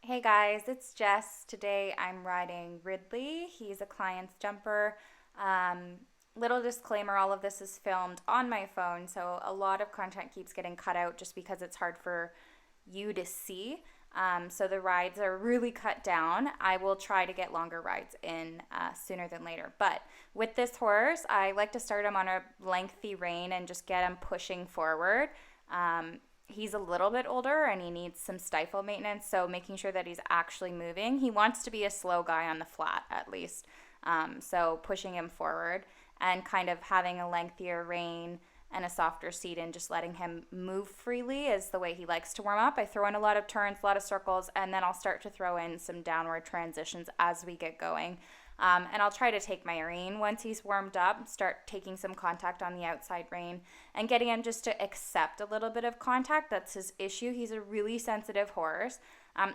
Hey guys, it's Jess. Today I'm riding Ridley. He's a client's jumper. Um, Little disclaimer, all of this is filmed on my phone, so a lot of content keeps getting cut out just because it's hard for you to see. So the rides are really cut down. I will try to get longer rides in sooner than later. But with this horse, I like to start him on a lengthy rein and just get him pushing forward. He's a little bit older and he needs some stifle maintenance, so making sure that he's actually moving. He wants to be a slow guy on the flat at least. So pushing him forward and kind of having a lengthier rein and a softer seat and just letting him move freely is the way he likes to warm up. I throw in a lot of turns, a lot of circles, and then I'll start to throw in some downward transitions as we get going. And I'll try to take my rein once he's warmed up, start taking some contact on the outside rein and getting him just to accept a little bit of contact. That's his issue. He's a really sensitive horse.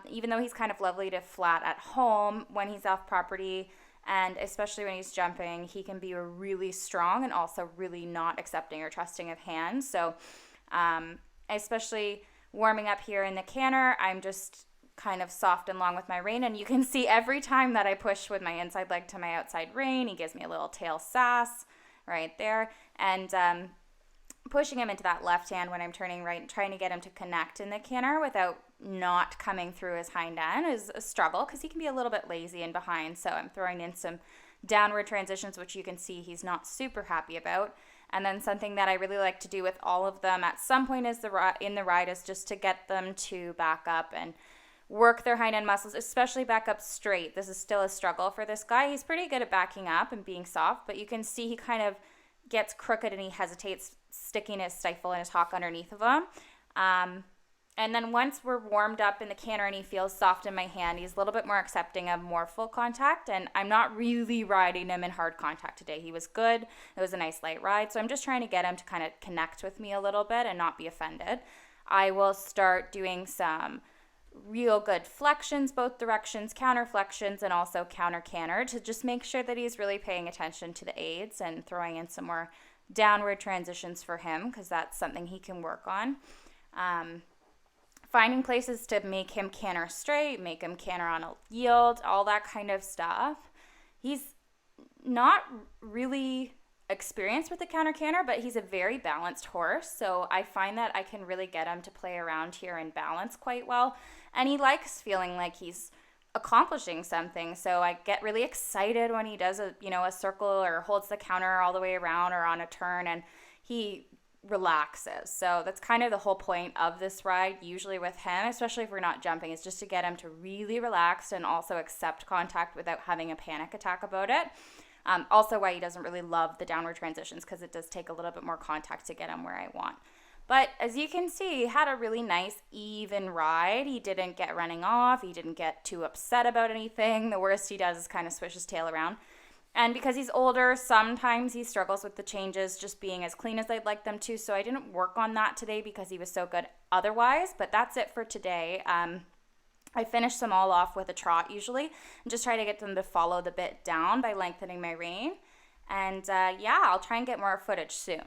Even though he's kind of lovely to flat at home, when he's off property and especially when he's jumping, he can be really strong and also really not accepting or trusting of hands. So especially warming up here in the canter, I'm just kind of soft and long with my rein, and you can see every time that I push with my inside leg to my outside rein, he gives me a little tail sass right there, and pushing him into that left hand when I'm turning right, trying to get him to connect in the canter without not coming through his hind end is a struggle because he can be a little bit lazy and behind. So I'm throwing in some downward transitions, which you can see he's not super happy about. And then something that I really like to do with all of them at some point in the ride is just to get them to back up and work their hind end muscles, especially back up straight. This is still a struggle for this guy. He's pretty good at backing up and being soft, but you can see he kind of gets crooked and he hesitates, sticking his stifle and his hock underneath of him. And then once we're warmed up in the canter and he feels soft in my hand, he's a little bit more accepting of more full contact. And I'm not really riding him in hard contact today. He was good. It was a nice light ride. So I'm just trying to get him to kind of connect with me a little bit and not be offended. I will start doing some real good flexions, both directions, counter flexions, and also counter canter to just make sure that he's really paying attention to the aids and throwing in some more downward transitions for him because that's something he can work on. Finding places to make him canter straight, make him canter on a yield, all that kind of stuff. He's not really experienced with the counter canter, but he's a very balanced horse, so I find that I can really get him to play around here and balance quite well, and he likes feeling like he's accomplishing something, so I get really excited when he does a circle or holds the counter all the way around or on a turn, and he relaxes. So that's kind of the whole point of this ride usually with him, especially if we're not jumping, is just to get him to really relax and also accept contact without having a panic attack about it. Also why he doesn't really love the downward transitions because it does take a little bit more contact to get him where I want. But as you can see, he had a really nice, even ride. He didn't get running off. He didn't get too upset about anything. The worst he does is kind of swish his tail around. And because he's older, sometimes he struggles with the changes just being as clean as I'd like them to. So I didn't work on that today because he was so good otherwise. But that's it for today. I finish them all off with a trot usually and just try to get them to follow the bit down by lengthening my rein. And I'll try and get more footage soon.